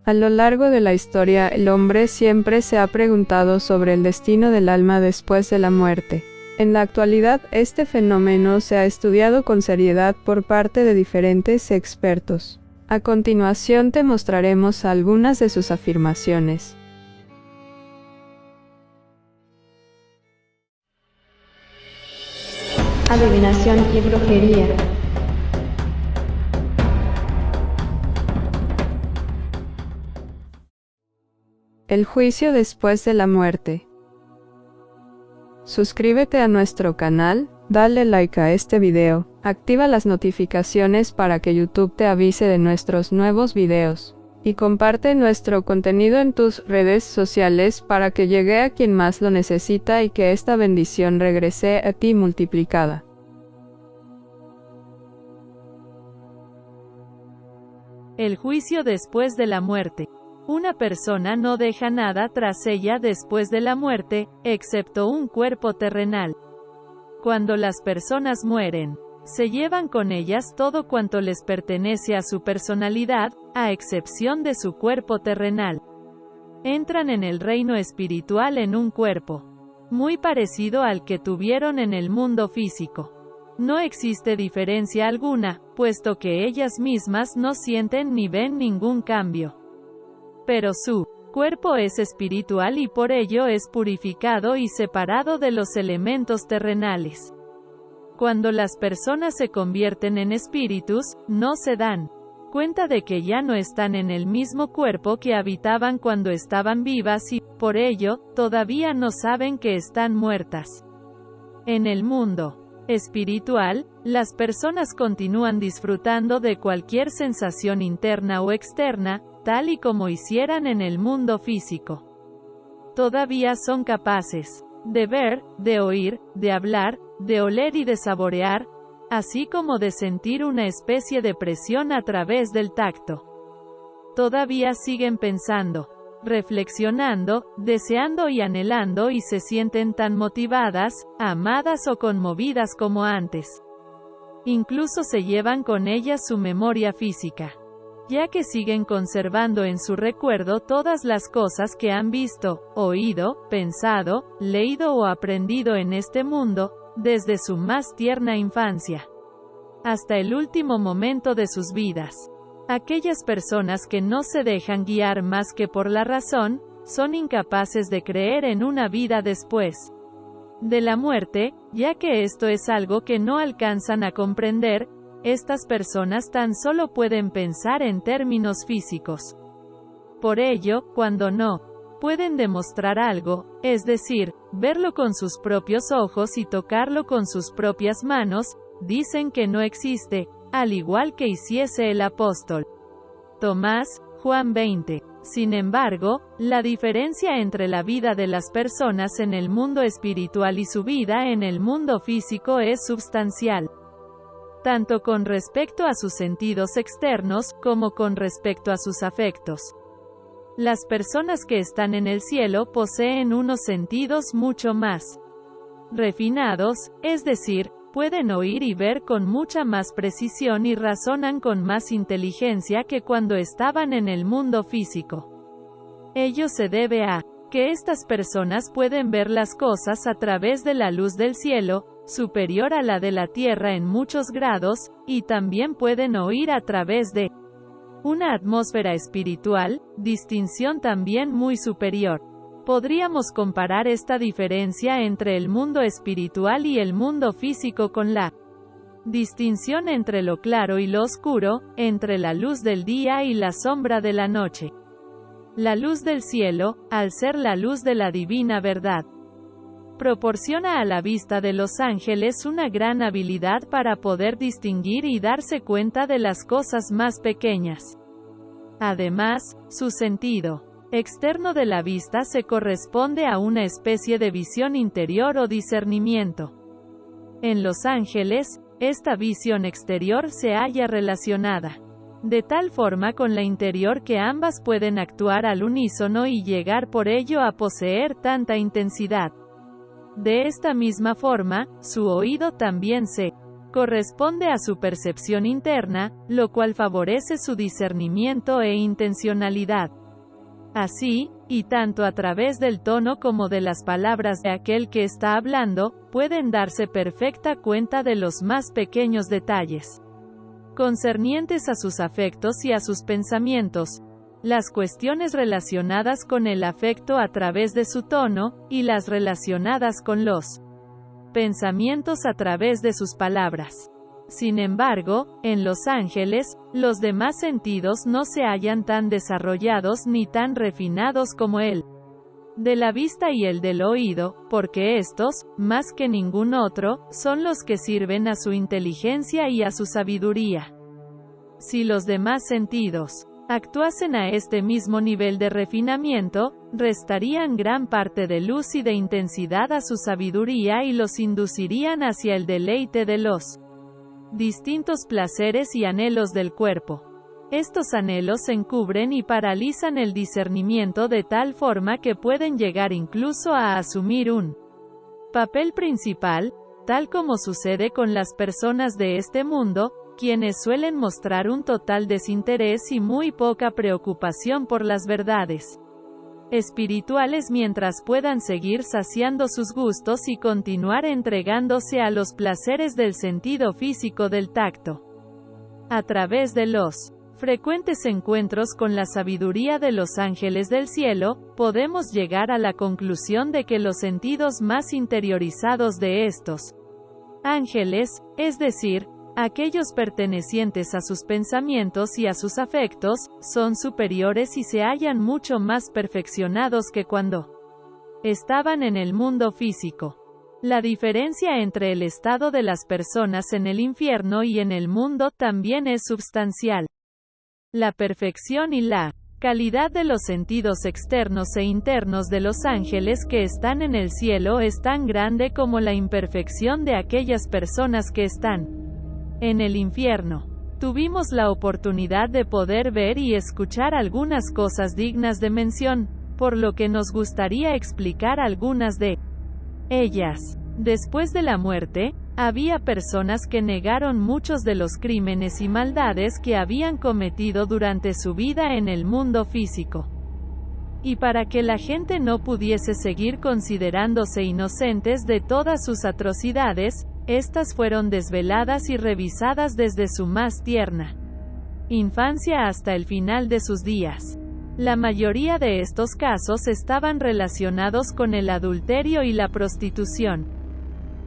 A lo largo de la historia, el hombre siempre se ha preguntado sobre el destino del alma después de la muerte. En la actualidad, este fenómeno se ha estudiado con seriedad por parte de diferentes expertos. A continuación te mostraremos algunas de sus afirmaciones. Adivinación y brujería. El juicio después de la muerte. Suscríbete a nuestro canal, dale like a este video, activa las notificaciones para que YouTube te avise de nuestros nuevos videos, y comparte nuestro contenido en tus redes sociales para que llegue a quien más lo necesita y que esta bendición regrese a ti multiplicada. El juicio después de la muerte. Una persona no deja nada tras ella después de la muerte, excepto un cuerpo terrenal. Cuando las personas mueren, se llevan con ellas todo cuanto les pertenece a su personalidad, a excepción de su cuerpo terrenal. Entran en el reino espiritual en un cuerpo, muy parecido al que tuvieron en el mundo físico. No existe diferencia alguna, puesto que ellas mismas no sienten ni ven ningún cambio. Pero su cuerpo es espiritual y por ello es purificado y separado de los elementos terrenales. Cuando las personas se convierten en espíritus, no se dan cuenta de que ya no están en el mismo cuerpo que habitaban cuando estaban vivas y, por ello, todavía no saben que están muertas. En el mundo espiritual, las personas continúan disfrutando de cualquier sensación interna o externa, tal y como hicieran en el mundo físico. Todavía son capaces de ver, de oír, de hablar, de oler y de saborear, así como de sentir una especie de presión a través del tacto. Todavía siguen pensando, reflexionando, deseando y anhelando y se sienten tan motivadas, amadas o conmovidas como antes. Incluso se llevan con ellas su memoria física, ya que siguen conservando en su recuerdo todas las cosas que han visto, oído, pensado, leído o aprendido en este mundo, desde su más tierna infancia hasta el último momento de sus vidas. Aquellas personas que no se dejan guiar más que por la razón, son incapaces de creer en una vida después de la muerte, ya que esto es algo que no alcanzan a comprender. Estas personas tan solo pueden pensar en términos físicos. Por ello, cuando no pueden demostrar algo, es decir, verlo con sus propios ojos y tocarlo con sus propias manos, dicen que no existe, al igual que hiciese el apóstol Tomás, Juan 20. Sin embargo, la diferencia entre la vida de las personas en el mundo espiritual y su vida en el mundo físico es sustancial, tanto con respecto a sus sentidos externos, como con respecto a sus afectos. Las personas que están en el cielo poseen unos sentidos mucho más refinados, es decir, pueden oír y ver con mucha más precisión y razonan con más inteligencia que cuando estaban en el mundo físico. Ello se debe a que estas personas pueden ver las cosas a través de la luz del cielo, superior a la de la tierra en muchos grados, y también pueden oír a través de una atmósfera espiritual, distinción también muy superior. Podríamos comparar esta diferencia entre el mundo espiritual y el mundo físico con la distinción entre lo claro y lo oscuro, entre la luz del día y la sombra de la noche. La luz del cielo, al ser la luz de la divina verdad, proporciona a la vista de los ángeles una gran habilidad para poder distinguir y darse cuenta de las cosas más pequeñas. Además, su sentido externo de la vista se corresponde a una especie de visión interior o discernimiento. En los ángeles, esta visión exterior se halla relacionada de tal forma con la interior que ambas pueden actuar al unísono y llegar por ello a poseer tanta intensidad. De esta misma forma, su oído también se corresponde a su percepción interna, lo cual favorece su discernimiento e intencionalidad. Así, y tanto a través del tono como de las palabras de aquel que está hablando, pueden darse perfecta cuenta de los más pequeños detalles concernientes a sus afectos y a sus pensamientos, las cuestiones relacionadas con el afecto a través de su tono, y las relacionadas con los pensamientos a través de sus palabras. Sin embargo, en los ángeles, los demás sentidos no se hallan tan desarrollados ni tan refinados como el de la vista y el del oído, porque estos, más que ningún otro, son los que sirven a su inteligencia y a su sabiduría. Si los demás sentidos actuasen a este mismo nivel de refinamiento, restarían gran parte de luz y de intensidad a su sabiduría y los inducirían hacia el deleite de los distintos placeres y anhelos del cuerpo. Estos anhelos encubren y paralizan el discernimiento de tal forma que pueden llegar incluso a asumir un papel principal, tal como sucede con las personas de este mundo, quienes suelen mostrar un total desinterés y muy poca preocupación por las verdades espirituales mientras puedan seguir saciando sus gustos y continuar entregándose a los placeres del sentido físico del tacto. A través de los frecuentes encuentros con la sabiduría de los ángeles del cielo, podemos llegar a la conclusión de que los sentidos más interiorizados de estos ángeles, es decir, aquellos pertenecientes a sus pensamientos y a sus afectos, son superiores y se hallan mucho más perfeccionados que cuando estaban en el mundo físico. La diferencia entre el estado de las personas en el infierno y en el mundo también es substancial. La perfección y la calidad de los sentidos externos e internos de los ángeles que están en el cielo es tan grande como la imperfección de aquellas personas que están en el infierno. Tuvimos la oportunidad de poder ver y escuchar algunas cosas dignas de mención, por lo que nos gustaría explicar algunas de ellas. Después de la muerte, había personas que negaron muchos de los crímenes y maldades que habían cometido durante su vida en el mundo físico. Y para que la gente no pudiese seguir considerándose inocentes de todas sus atrocidades, estas fueron desveladas y revisadas desde su más tierna infancia hasta el final de sus días. La mayoría de estos casos estaban relacionados con el adulterio y la prostitución.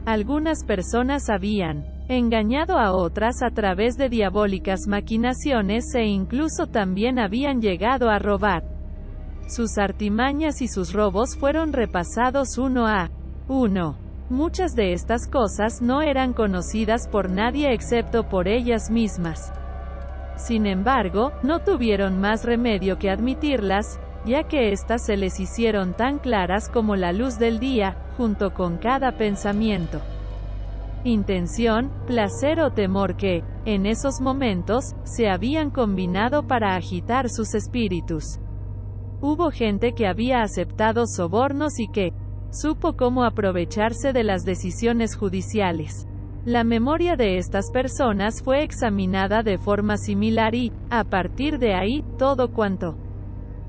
Algunas personas habían engañado a otras a través de diabólicas maquinaciones e incluso también habían llegado a robar. Sus artimañas y sus robos fueron repasados uno a uno. Muchas de estas cosas no eran conocidas por nadie excepto por ellas mismas. Sin embargo, no tuvieron más remedio que admitirlas, ya que éstas se les hicieron tan claras como la luz del día, junto con cada pensamiento, intención, placer o temor que, en esos momentos, se habían combinado para agitar sus espíritus. Hubo gente que había aceptado sobornos y que supo cómo aprovecharse de las decisiones judiciales. La memoria de estas personas fue examinada de forma similar y, a partir de ahí, todo cuanto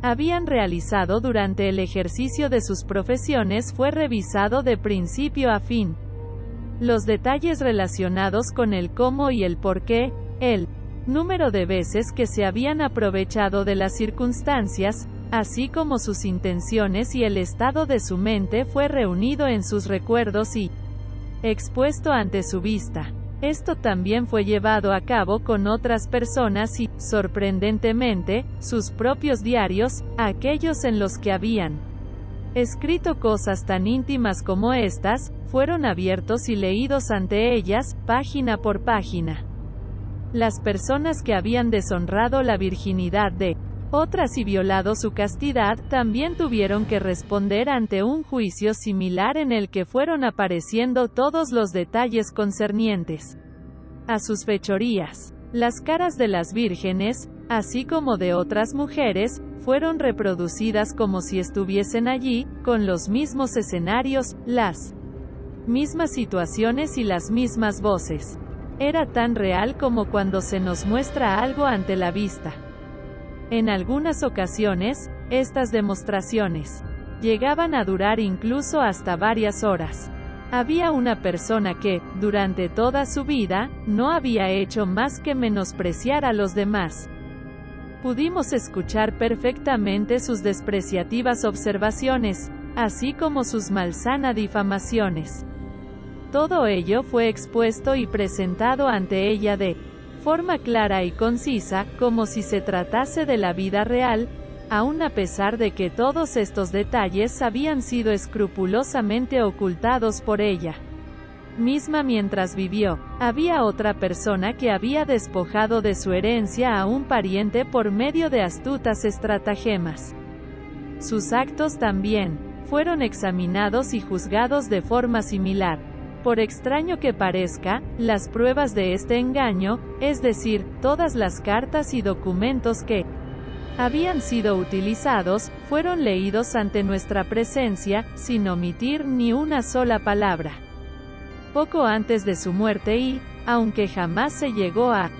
habían realizado durante el ejercicio de sus profesiones fue revisado de principio a fin. Los detalles relacionados con el cómo y el por qué, el número de veces que se habían aprovechado de las circunstancias, así como sus intenciones y el estado de su mente fue reunido en sus recuerdos y expuesto ante su vista. Esto también fue llevado a cabo con otras personas y, sorprendentemente, sus propios diarios, aquellos en los que habían escrito cosas tan íntimas como estas, fueron abiertos y leídos ante ellas, página por página. Las personas que habían deshonrado la virginidad de otras y violado su castidad, también tuvieron que responder ante un juicio similar en el que fueron apareciendo todos los detalles concernientes a sus fechorías. Las caras de las vírgenes, así como de otras mujeres, fueron reproducidas como si estuviesen allí, con los mismos escenarios, las mismas situaciones y las mismas voces. era tan real como cuando se nos muestra algo ante la vista. En algunas ocasiones, estas demostraciones llegaban a durar incluso hasta varias horas. Había una persona que, durante toda su vida, no había hecho más que menospreciar a los demás. Pudimos escuchar perfectamente sus despreciativas observaciones, así como sus malsanas difamaciones. Todo ello fue expuesto y presentado ante ella de forma clara y concisa, como si se tratase de la vida real, aun a pesar de que todos estos detalles habían sido escrupulosamente ocultados por ella misma mientras vivió. Había otra persona que había despojado de su herencia a un pariente por medio de astutas estratagemas. Sus actos también fueron examinados y juzgados de forma similar. Por extraño que parezca, las pruebas de este engaño, es decir, todas las cartas y documentos que habían sido utilizados, fueron leídos ante nuestra presencia, sin omitir ni una sola palabra. Poco antes de su muerte y, aunque jamás se llegó a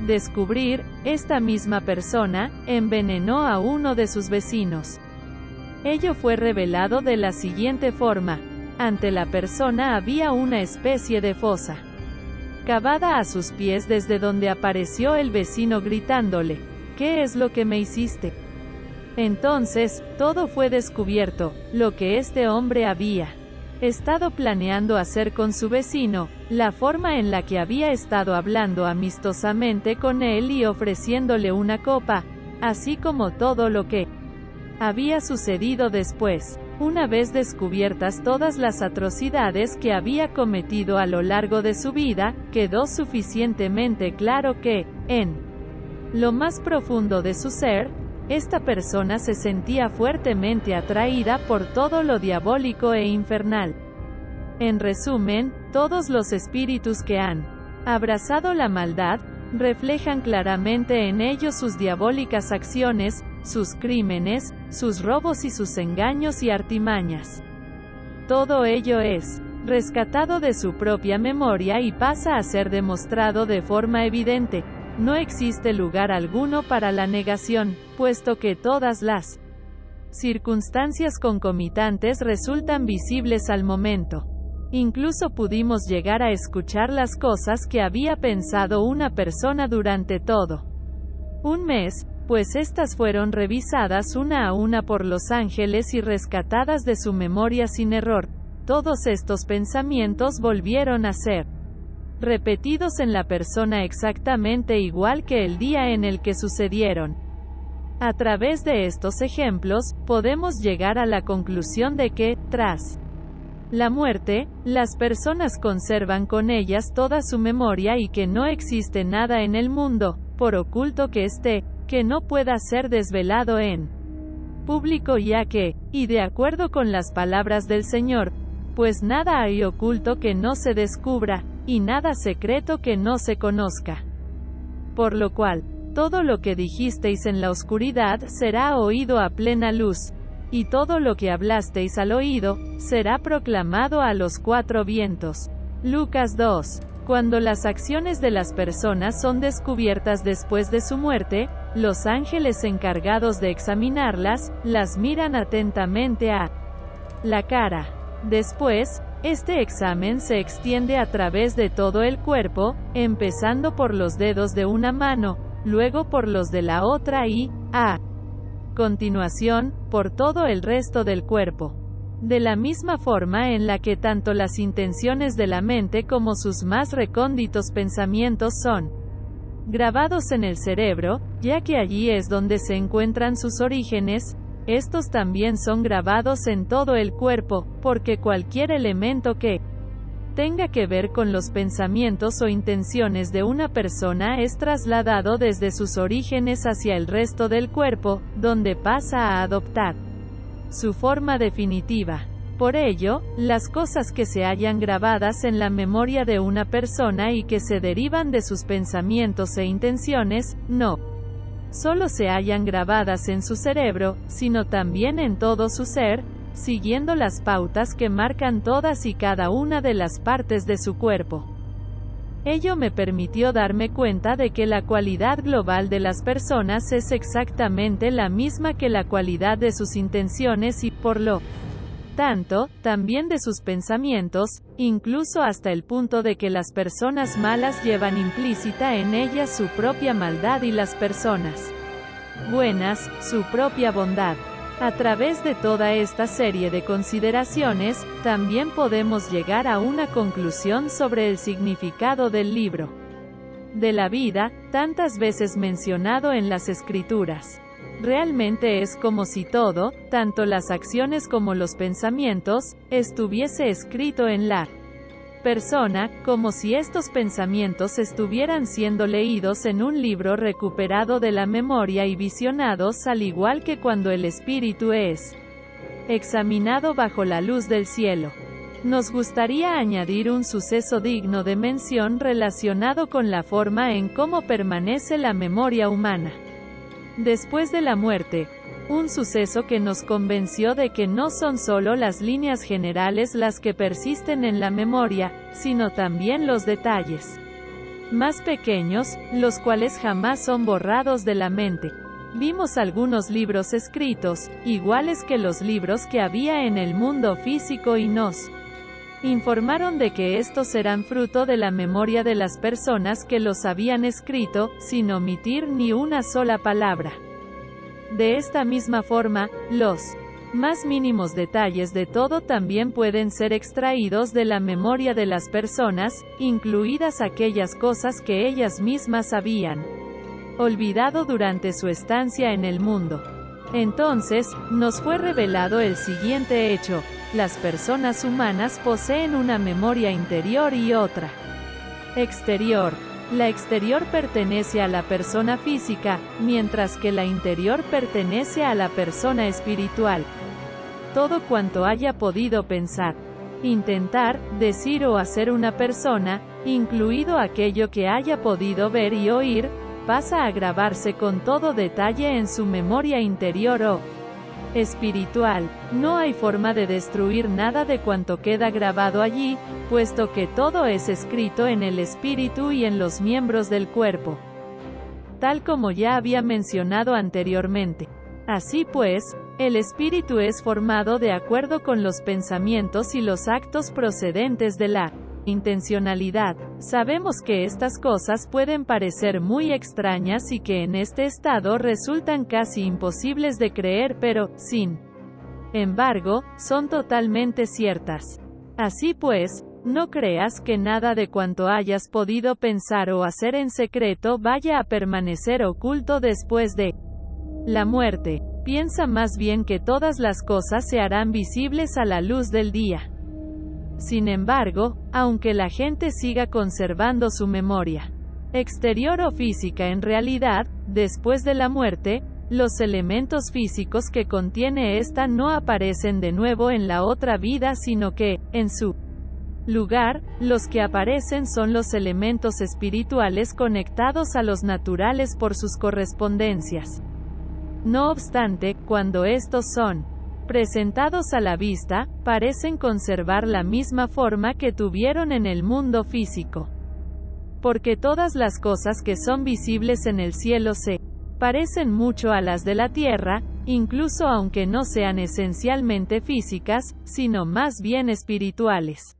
descubrir, esta misma persona envenenó a uno de sus vecinos. Ello fue revelado de la siguiente forma: ante la persona había una especie de fosa cavada a sus pies desde donde apareció el vecino gritándole: ¿qué es lo que me hiciste? Entonces, todo fue descubierto, lo que este hombre había estado planeando hacer con su vecino, la forma en la que había estado hablando amistosamente con él y ofreciéndole una copa, así como todo lo que había sucedido después. Una vez descubiertas todas las atrocidades que había cometido a lo largo de su vida, quedó suficientemente claro que, en lo más profundo de su ser, esta persona se sentía fuertemente atraída por todo lo diabólico e infernal. En resumen, todos los espíritus que han abrazado la maldad, reflejan claramente en ellos sus diabólicas acciones, sus crímenes, sus robos y sus engaños y artimañas. Todo ello es rescatado de su propia memoria y pasa a ser demostrado de forma evidente. No existe lugar alguno para la negación, puesto que todas las circunstancias concomitantes resultan visibles al momento. Incluso pudimos llegar a escuchar las cosas que había pensado una persona durante todo un mes, pues estas fueron revisadas una a una por los ángeles y rescatadas de su memoria sin error. Todos estos pensamientos volvieron a ser repetidos en la persona exactamente igual que el día en el que sucedieron. A través de estos ejemplos, podemos llegar a la conclusión de que, tras la muerte, las personas conservan con ellas toda su memoria y que no existe nada en el mundo, por oculto que esté, que no pueda ser desvelado en público, ya que, y de acuerdo con las palabras del Señor, pues nada hay oculto que no se descubra, y nada secreto que no se conozca. Por lo cual, todo lo que dijisteis en la oscuridad será oído a plena luz, y todo lo que hablasteis al oído, será proclamado a los cuatro vientos. Lucas 2. Cuando las acciones de las personas son descubiertas después de su muerte, los ángeles encargados de examinarlas, las miran atentamente a la cara. Después, este examen se extiende a través de todo el cuerpo, empezando por los dedos de una mano, luego por los de la otra y, a continuación, por todo el resto del cuerpo. De la misma forma en la que tanto las intenciones de la mente como sus más recónditos pensamientos son grabados en el cerebro, ya que allí es donde se encuentran sus orígenes, estos también son grabados en todo el cuerpo, porque cualquier elemento que tenga que ver con los pensamientos o intenciones de una persona es trasladado desde sus orígenes hacia el resto del cuerpo, donde pasa a adoptar su forma definitiva. Por ello, las cosas que se hallan grabadas en la memoria de una persona y que se derivan de sus pensamientos e intenciones, no solo se hallan grabadas en su cerebro, sino también en todo su ser, siguiendo las pautas que marcan todas y cada una de las partes de su cuerpo. Ello me permitió darme cuenta de que la cualidad global de las personas es exactamente la misma que la cualidad de sus intenciones y, por lo tanto, también de sus pensamientos, incluso hasta el punto de que las personas malas llevan implícita en ellas su propia maldad y las personas buenas, su propia bondad. A través de toda esta serie de consideraciones, también podemos llegar a una conclusión sobre el significado del libro de la vida, tantas veces mencionado en las Escrituras. Realmente es como si todo, tanto las acciones como los pensamientos, estuviese escrito en la persona, como si estos pensamientos estuvieran siendo leídos en un libro recuperado de la memoria y visionados al igual que cuando el espíritu es examinado bajo la luz del cielo. Nos gustaría añadir un suceso digno de mención relacionado con la forma en cómo permanece la memoria humana después de la muerte, un suceso que nos convenció de que no son solo las líneas generales las que persisten en la memoria, sino también los detalles más pequeños, los cuales jamás son borrados de la mente. Vimos algunos libros escritos, iguales que los libros que había en el mundo físico y nos informaron de que estos eran fruto de la memoria de las personas que los habían escrito, sin omitir ni una sola palabra. De esta misma forma, los más mínimos detalles de todo también pueden ser extraídos de la memoria de las personas, incluidas aquellas cosas que ellas mismas habían olvidado durante su estancia en el mundo. Entonces, nos fue revelado el siguiente hecho: las personas humanas poseen una memoria interior y otra exterior. La exterior pertenece a la persona física, mientras que la interior pertenece a la persona espiritual. Todo cuanto haya podido pensar, intentar, decir o hacer una persona, incluido aquello que haya podido ver y oír, pasa a grabarse con todo detalle en su memoria interior o espiritual. No hay forma de destruir nada de cuanto queda grabado allí, puesto que todo es escrito en el espíritu y en los miembros del cuerpo, tal como ya había mencionado anteriormente. Así pues, el espíritu es formado de acuerdo con los pensamientos y los actos procedentes de la intencionalidad. Sabemos que estas cosas pueden parecer muy extrañas y que en este estado resultan casi imposibles de creer, pero, sin embargo, son totalmente ciertas. Así pues, no creas que nada de cuanto hayas podido pensar o hacer en secreto vaya a permanecer oculto después de la muerte. Piensa más bien que todas las cosas se harán visibles a la luz del día. Sin embargo, aunque la gente siga conservando su memoria exterior o física, en realidad, después de la muerte, los elementos físicos que contiene esta no aparecen de nuevo en la otra vida, sino que, en su lugar, los que aparecen son los elementos espirituales conectados a los naturales por sus correspondencias. No obstante, cuando estos son presentados a la vista, parecen conservar la misma forma que tuvieron en el mundo físico. Porque todas las cosas que son visibles en el cielo se parecen mucho a las de la tierra, incluso aunque no sean esencialmente físicas, sino más bien espirituales.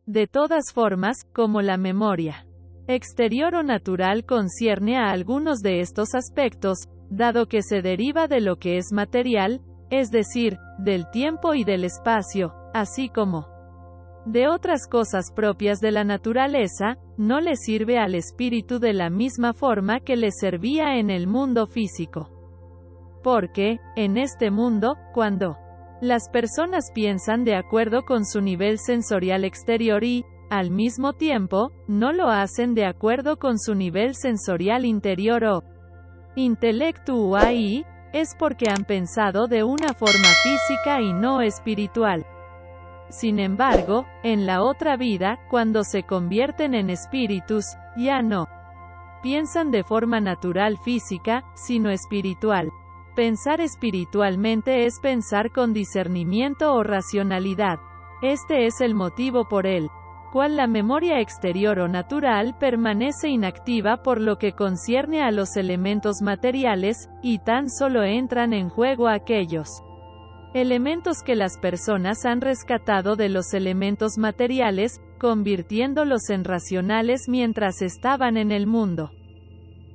De todas formas, como la memoria exterior o natural concierne a algunos de estos aspectos, dado que se deriva de lo que es material, es decir, del tiempo y del espacio, así como de otras cosas propias de la naturaleza, no le sirve al espíritu de la misma forma que le servía en el mundo físico. Porque, en este mundo, cuando las personas piensan de acuerdo con su nivel sensorial exterior y, al mismo tiempo, no lo hacen de acuerdo con su nivel sensorial interior o intelectual, es porque han pensado de una forma física y no espiritual. Sin embargo, en la otra vida, cuando se convierten en espíritus, ya no piensan de forma natural física, sino espiritual. Pensar espiritualmente es pensar con discernimiento o racionalidad. Este es el motivo por el cual la memoria exterior o natural permanece inactiva por lo que concierne a los elementos materiales, y tan solo entran en juego aquellos elementos que las personas han rescatado de los elementos materiales, convirtiéndolos en racionales mientras estaban en el mundo.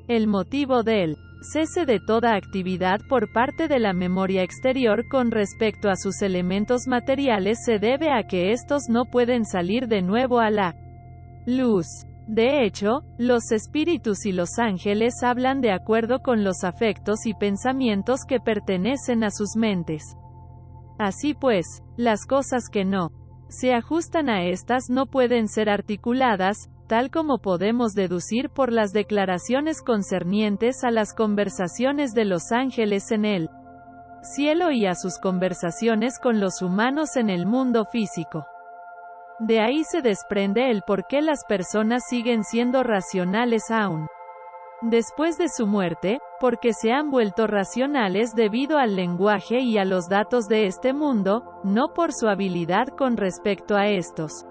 El motivo del cese de toda actividad por parte de la memoria exterior con respecto a sus elementos materiales se debe a que estos no pueden salir de nuevo a la luz. De hecho, los espíritus y los ángeles hablan de acuerdo con los afectos y pensamientos que pertenecen a sus mentes. Así pues, las cosas que no se ajustan a estas no pueden ser articuladas, tal como podemos deducir por las declaraciones concernientes a las conversaciones de los ángeles en el cielo y a sus conversaciones con los humanos en el mundo físico. De ahí se desprende el por qué las personas siguen siendo racionales aún después de su muerte, porque se han vuelto racionales debido al lenguaje y a los datos de este mundo, no por su habilidad con respecto a estos.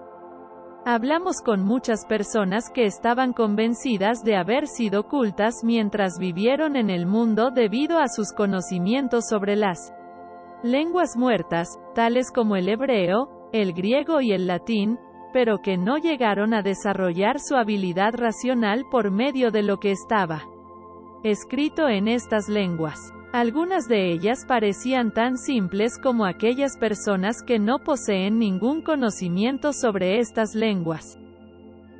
Hablamos con muchas personas que estaban convencidas de haber sido cultas mientras vivieron en el mundo debido a sus conocimientos sobre las lenguas muertas, tales como el hebreo, el griego y el latín, pero que no llegaron a desarrollar su habilidad racional por medio de lo que estaba escrito en estas lenguas. Algunas de ellas parecían tan simples como aquellas personas que no poseen ningún conocimiento sobre estas lenguas,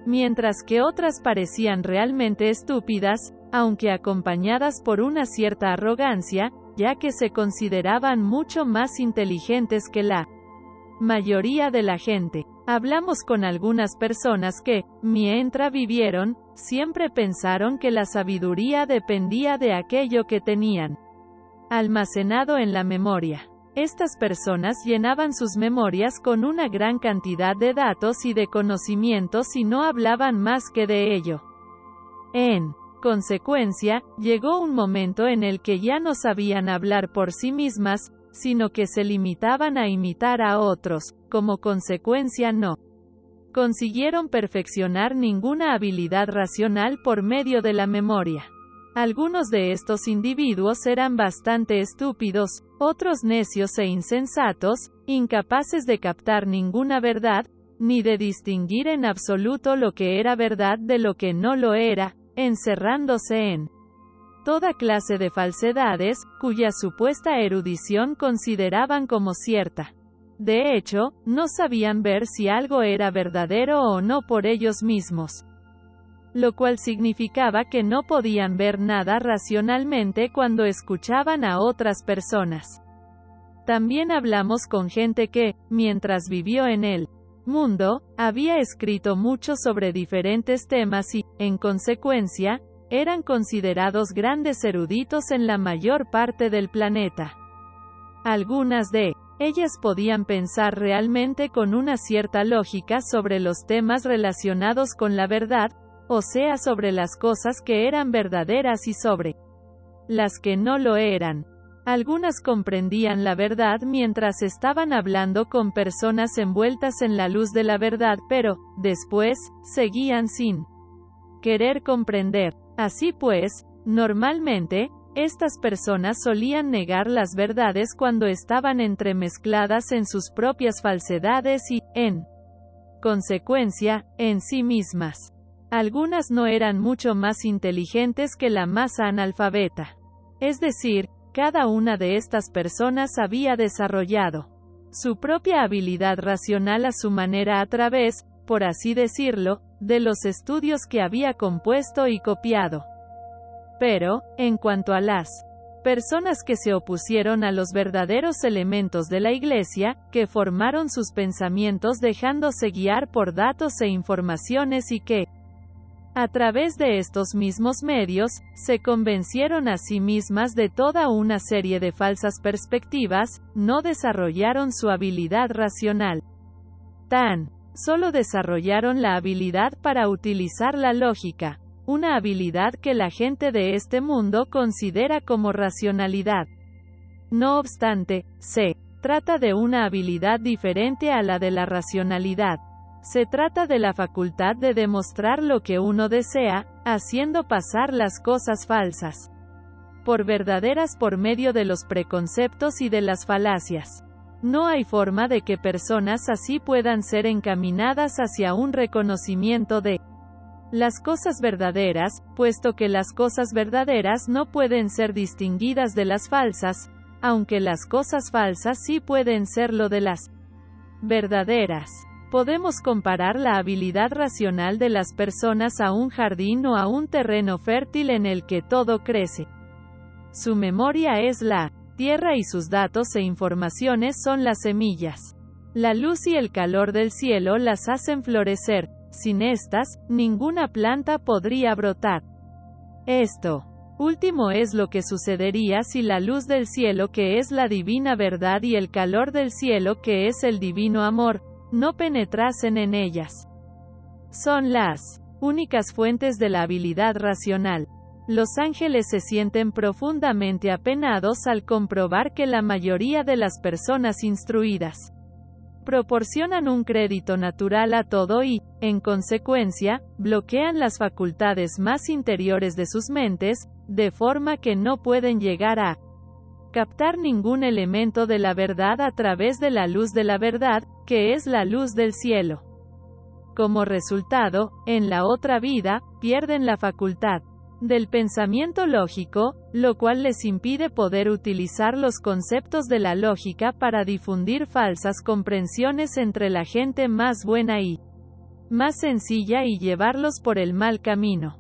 mientras que otras parecían realmente estúpidas, aunque acompañadas por una cierta arrogancia, ya que se consideraban mucho más inteligentes que la mayoría de la gente. Hablamos con algunas personas que, mientras vivieron, siempre pensaron que la sabiduría dependía de aquello que tenían almacenado en la memoria. Estas personas llenaban sus memorias con una gran cantidad de datos y de conocimientos y no hablaban más que de ello. En consecuencia, llegó un momento en el que ya no sabían hablar por sí mismas, sino que se limitaban a imitar a otros. Como consecuencia no consiguieron perfeccionar ninguna habilidad racional por medio de la memoria. Algunos de estos individuos eran bastante estúpidos, otros necios e insensatos, incapaces de captar ninguna verdad, ni de distinguir en absoluto lo que era verdad de lo que no lo era, encerrándose en toda clase de falsedades, cuya supuesta erudición consideraban como cierta. De hecho, no sabían ver si algo era verdadero o no por ellos mismos, lo cual significaba que no podían ver nada racionalmente cuando escuchaban a otras personas. También hablamos con gente que, mientras vivió en el mundo, había escrito mucho sobre diferentes temas y, en consecuencia, eran considerados grandes eruditos en la mayor parte del planeta. Algunas de ellas podían pensar realmente con una cierta lógica sobre los temas relacionados con la verdad, o sea sobre las cosas que eran verdaderas y sobre las que no lo eran. Algunas comprendían la verdad mientras estaban hablando con personas envueltas en la luz de la verdad, pero, después, seguían sin querer comprender. Así pues, normalmente, estas personas solían negar las verdades cuando estaban entremezcladas en sus propias falsedades y, en consecuencia, en sí mismas. Algunas no eran mucho más inteligentes que la masa analfabeta. Es decir, cada una de estas personas había desarrollado su propia habilidad racional a su manera a través, por así decirlo, de los estudios que había compuesto y copiado. Pero, en cuanto a las personas que se opusieron a los verdaderos elementos de la Iglesia, que formaron sus pensamientos dejándose guiar por datos e informaciones y que, a través de estos mismos medios, se convencieron a sí mismas de toda una serie de falsas perspectivas, no desarrollaron su habilidad racional. Solo desarrollaron la habilidad para utilizar la lógica, una habilidad que la gente de este mundo considera como racionalidad. No obstante, se trata de una habilidad diferente a la de la racionalidad. Se trata de la facultad de demostrar lo que uno desea, haciendo pasar las cosas falsas por verdaderas por medio de los preconceptos y de las falacias. No hay forma de que personas así puedan ser encaminadas hacia un reconocimiento de las cosas verdaderas, puesto que las cosas verdaderas no pueden ser distinguidas de las falsas, aunque las cosas falsas sí pueden serlo de las verdaderas. Podemos comparar la habilidad racional de las personas a un jardín o a un terreno fértil en el que todo crece. Su memoria es la tierra y sus datos e informaciones son las semillas. La luz y el calor del cielo las hacen florecer. Sin estas, ninguna planta podría brotar. Esto último es lo que sucedería si la luz del cielo, que es la divina verdad, y el calor del cielo, que es el divino amor, no penetrasen en ellas. Son las únicas fuentes de la habilidad racional. Los ángeles se sienten profundamente apenados al comprobar que la mayoría de las personas instruidas proporcionan un crédito natural a todo y, en consecuencia, bloquean las facultades más interiores de sus mentes, de forma que no pueden llegar a captar ningún elemento de la verdad a través de la luz de la verdad, que es la luz del cielo. Como resultado, en la otra vida, pierden la facultad del pensamiento lógico, lo cual les impide poder utilizar los conceptos de la lógica para difundir falsas comprensiones entre la gente más buena y más sencilla y llevarlos por el mal camino.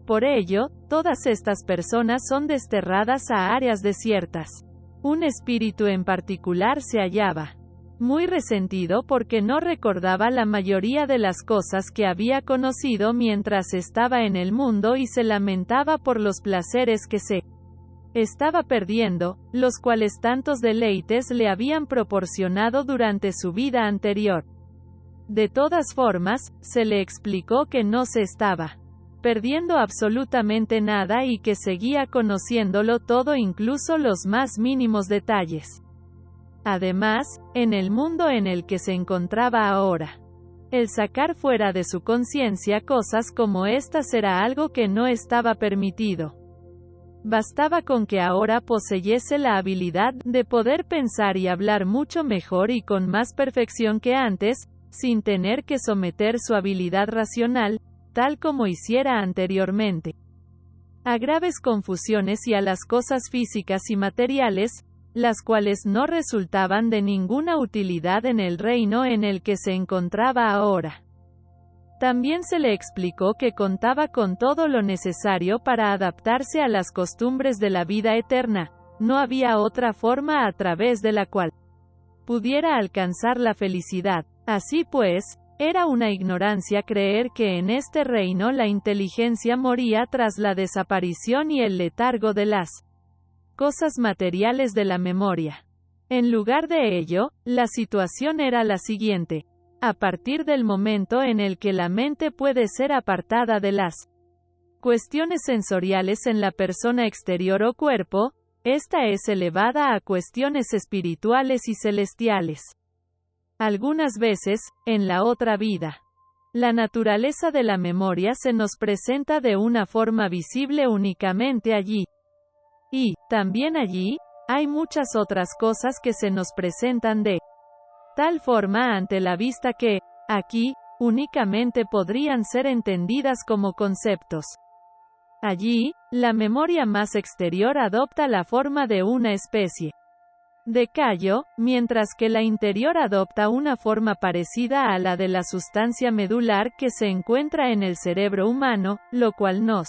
Por ello, todas estas personas son desterradas a áreas desiertas. Un espíritu en particular se hallaba muy resentido porque no recordaba la mayoría de las cosas que había conocido mientras estaba en el mundo y se lamentaba por los placeres que se estaba perdiendo, los cuales tantos deleites le habían proporcionado durante su vida anterior. De todas formas, se le explicó que no se estaba perdiendo absolutamente nada y que seguía conociéndolo todo, incluso los más mínimos detalles. Además, en el mundo en el que se encontraba ahora, el sacar fuera de su conciencia cosas como estas era algo que no estaba permitido. Bastaba con que ahora poseyese la habilidad de poder pensar y hablar mucho mejor y con más perfección que antes, sin tener que someter su habilidad racional, tal como hiciera anteriormente, a graves confusiones y a las cosas físicas y materiales, las cuales no resultaban de ninguna utilidad en el reino en el que se encontraba ahora. También se le explicó que contaba con todo lo necesario para adaptarse a las costumbres de la vida eterna, no había otra forma a través de la cual pudiera alcanzar la felicidad. Así pues, era una ignorancia creer que en este reino la inteligencia moría tras la desaparición y el letargo de las cosas materiales de la memoria. En lugar de ello, la situación era la siguiente. A partir del momento en el que la mente puede ser apartada de las cuestiones sensoriales en la persona exterior o cuerpo, esta es elevada a cuestiones espirituales y celestiales. Algunas veces, en la otra vida, la naturaleza de la memoria se nos presenta de una forma visible únicamente allí. Y, también allí, hay muchas otras cosas que se nos presentan de tal forma ante la vista que, aquí, únicamente podrían ser entendidas como conceptos. Allí, la memoria más exterior adopta la forma de una especie de callo, mientras que la interior adopta una forma parecida a la de la sustancia medular que se encuentra en el cerebro humano, lo cual nos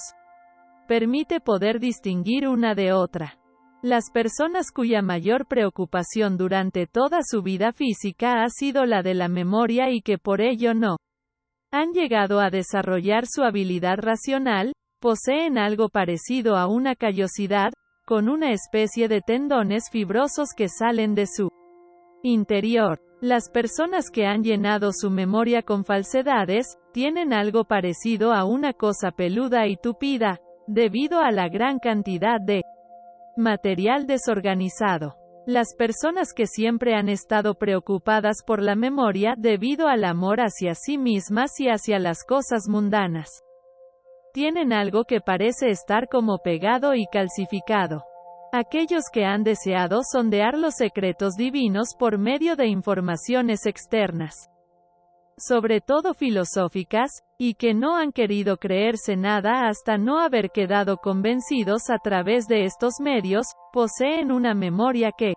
permite poder distinguir una de otra. Las personas cuya mayor preocupación durante toda su vida física ha sido la de la memoria y que por ello no han llegado a desarrollar su habilidad racional, poseen algo parecido a una callosidad, con una especie de tendones fibrosos que salen de su interior. Las personas que han llenado su memoria con falsedades, tienen algo parecido a una cosa peluda y tupida, debido a la gran cantidad de material desorganizado. Las personas que siempre han estado preocupadas por la memoria debido al amor hacia sí mismas y hacia las cosas mundanas. Tienen algo que parece estar como pegado y calcificado. Aquellos que han deseado sondear los secretos divinos por medio de informaciones externas, sobre todo filosóficas, y que no han querido creerse nada hasta no haber quedado convencidos a través de estos medios, poseen una memoria que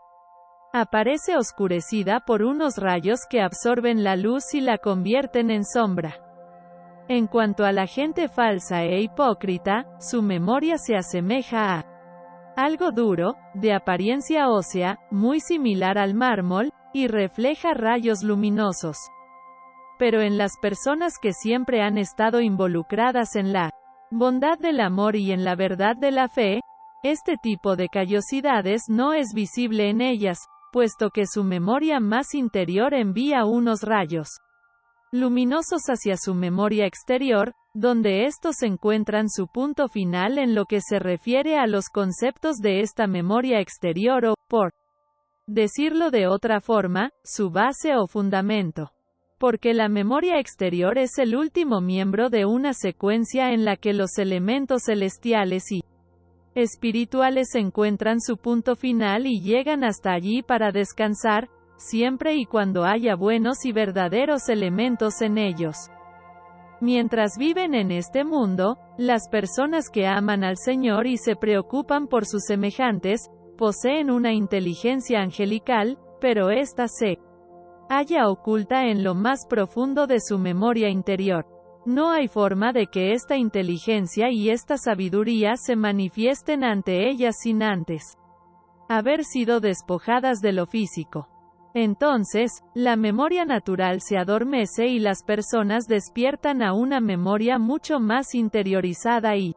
aparece oscurecida por unos rayos que absorben la luz y la convierten en sombra. En cuanto a la gente falsa e hipócrita, su memoria se asemeja a algo duro, de apariencia ósea, muy similar al mármol, y refleja rayos luminosos. Pero en las personas que siempre han estado involucradas en la bondad del amor y en la verdad de la fe, este tipo de callosidades no es visible en ellas, puesto que su memoria más interior envía unos rayos luminosos hacia su memoria exterior, donde estos encuentran su punto final en lo que se refiere a los conceptos de esta memoria exterior o, por decirlo de otra forma, su base o fundamento. Porque la memoria exterior es el último miembro de una secuencia en la que los elementos celestiales y espirituales encuentran su punto final y llegan hasta allí para descansar, siempre y cuando haya buenos y verdaderos elementos en ellos. Mientras viven en este mundo, las personas que aman al Señor y se preocupan por sus semejantes, poseen una inteligencia angelical, pero ésta se halla oculta en lo más profundo de su memoria interior. No hay forma de que esta inteligencia y esta sabiduría se manifiesten ante ellas sin antes haber sido despojadas de lo físico. Entonces, la memoria natural se adormece y las personas despiertan a una memoria mucho más interiorizada y,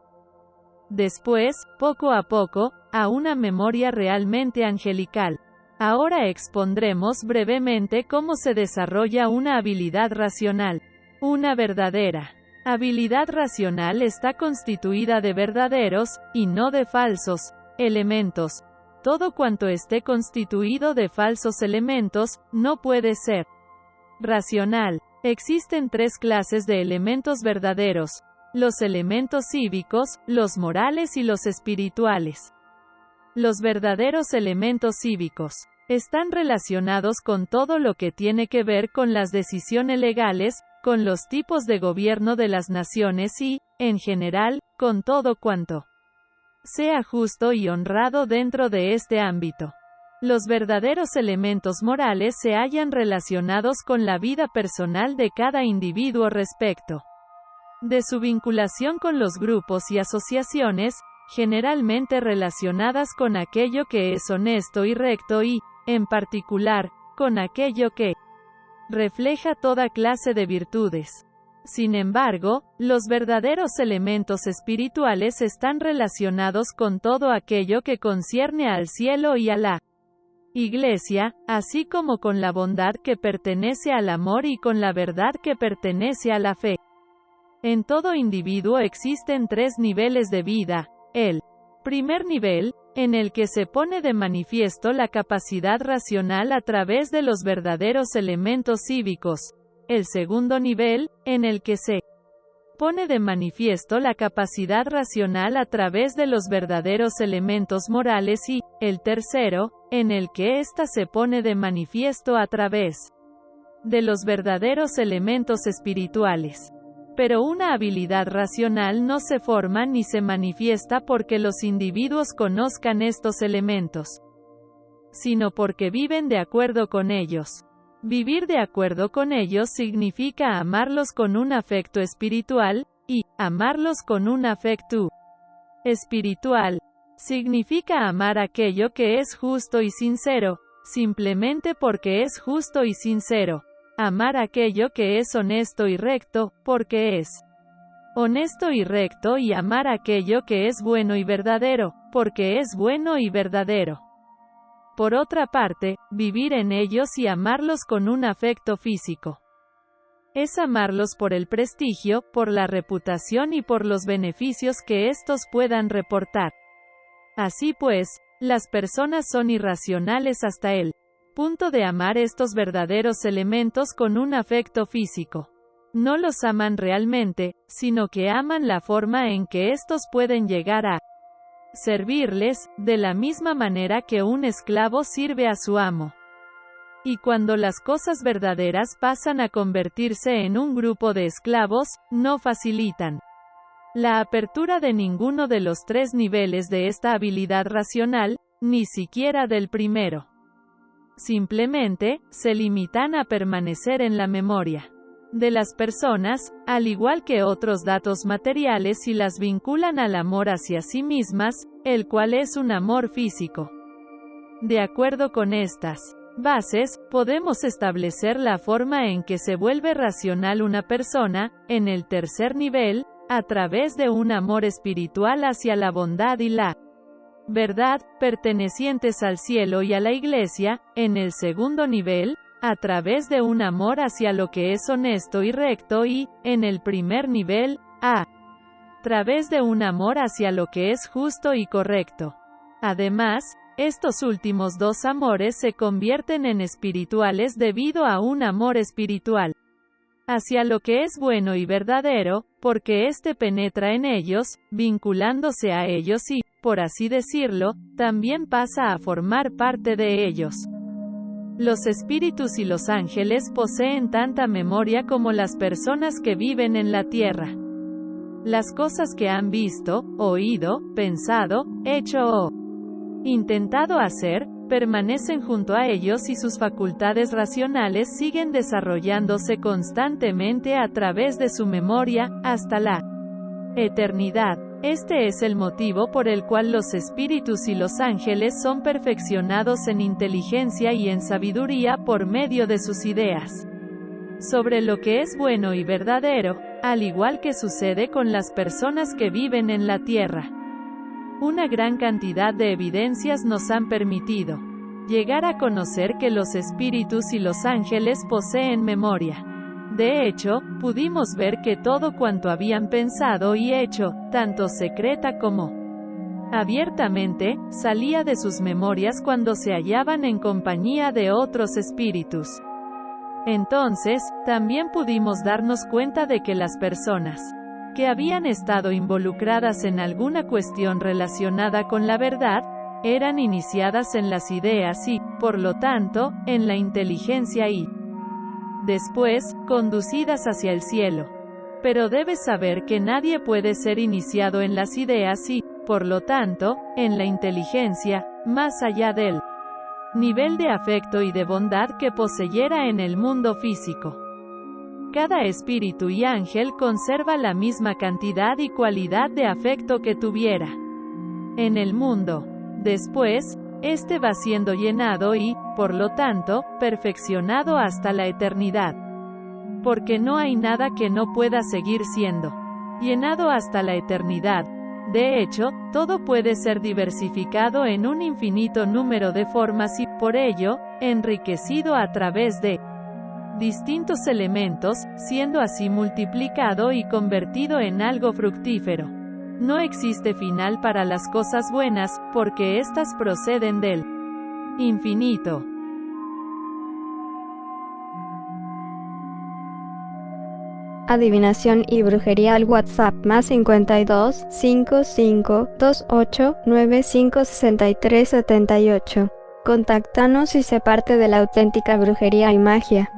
después, poco a poco, a una memoria realmente angelical. Ahora expondremos brevemente cómo se desarrolla una habilidad racional. Una verdadera habilidad racional está constituida de verdaderos, y no de falsos, elementos. Todo cuanto esté constituido de falsos elementos, no puede ser racional. Existen tres clases de elementos verdaderos: los elementos cívicos, los morales y los espirituales. Los verdaderos elementos cívicos están relacionados con todo lo que tiene que ver con las decisiones legales, con los tipos de gobierno de las naciones y, en general, con todo cuanto sea justo y honrado dentro de este ámbito. Los verdaderos elementos morales se hallan relacionados con la vida personal de cada individuo respecto de su vinculación con los grupos y asociaciones, generalmente relacionadas con aquello que es honesto y recto y, en particular, con aquello que refleja toda clase de virtudes. Sin embargo, los verdaderos elementos espirituales están relacionados con todo aquello que concierne al cielo y a la Iglesia, así como con la bondad que pertenece al amor y con la verdad que pertenece a la fe. En todo individuo existen tres niveles de vida. El primer nivel, en el que se pone de manifiesto la capacidad racional a través de los verdaderos elementos cívicos. El segundo nivel, en el que se pone de manifiesto la capacidad racional a través de los verdaderos elementos morales y, el tercero, en el que ésta se pone de manifiesto a través de los verdaderos elementos espirituales. Pero una habilidad racional no se forma ni se manifiesta porque los individuos conozcan estos elementos, sino porque viven de acuerdo con ellos. Vivir de acuerdo con ellos significa amarlos con un afecto espiritual, y amarlos con un afecto espiritual significa amar aquello que es justo y sincero, simplemente porque es justo y sincero. Amar aquello que es honesto y recto, porque es honesto y recto, y amar aquello que es bueno y verdadero, porque es bueno y verdadero. Por otra parte, vivir en ellos y amarlos con un afecto físico es amarlos por el prestigio, por la reputación y por los beneficios que estos puedan reportar. Así pues, Las personas son irracionales hasta el punto de amar estos verdaderos elementos con un afecto físico. No los aman realmente, sino que aman la forma en que estos pueden llegar a servirles, de la misma manera que un esclavo sirve a su amo. Y cuando las cosas verdaderas pasan a convertirse en un grupo de esclavos, no facilitan la apertura de ninguno de los tres niveles de esta habilidad racional, ni siquiera del primero. Simplemente, se limitan a permanecer en la memoria de las personas, al igual que otros datos materiales y las vinculan al amor hacia sí mismas, el cual es un amor físico. De acuerdo con estas bases, podemos establecer la forma en que se vuelve racional una persona, en el tercer nivel, a través de un amor espiritual hacia la bondad y la verdad, pertenecientes al cielo y a la iglesia, en el segundo nivel, a través de un amor hacia lo que es honesto y recto y, en el primer nivel, a través de un amor hacia lo que es justo y correcto. Además, estos últimos dos amores se convierten en espirituales debido a un amor espiritual hacia lo que es bueno y verdadero, porque éste penetra en ellos, vinculándose a ellos y, por así decirlo, también pasa a formar parte de ellos. Los espíritus y los ángeles poseen tanta memoria como las personas que viven en la tierra. Las cosas que han visto, oído, pensado, hecho o intentado hacer, permanecen junto a ellos y sus facultades racionales siguen desarrollándose constantemente a través de su memoria, hasta la eternidad. Este es el motivo por el cual los espíritus y los ángeles son perfeccionados en inteligencia y en sabiduría por medio de sus ideas sobre lo que es bueno y verdadero, al igual que sucede con las personas que viven en la tierra. Una gran cantidad de evidencias nos han permitido llegar a conocer que los espíritus y los ángeles poseen memoria. De hecho, pudimos ver que todo cuanto habían pensado y hecho, tanto secreta como abiertamente, salía de sus memorias cuando se hallaban en compañía de otros espíritus. Entonces, también pudimos darnos cuenta de que las personas que habían estado involucradas en alguna cuestión relacionada con la verdad, eran iniciadas en las ideas y, por lo tanto, en la inteligencia y después, conducidas hacia el cielo. Pero debes saber que nadie puede ser iniciado en las ideas y, por lo tanto, en la inteligencia, más allá del nivel de afecto y de bondad que poseyera en el mundo físico. Cada espíritu y ángel conserva la misma cantidad y cualidad de afecto que tuviera en el mundo. Después, este va siendo llenado y, por lo tanto, perfeccionado hasta la eternidad. Porque no hay nada que no pueda seguir siendo llenado hasta la eternidad. De hecho, todo puede ser diversificado en un infinito número de formas y, por ello, enriquecido a través de distintos elementos, siendo así multiplicado y convertido en algo fructífero. No existe final para las cosas buenas, porque éstas proceden del infinito. Adivinación y brujería al WhatsApp +52 55 28 95 63 78. Contáctanos y sé parte de la auténtica brujería y magia.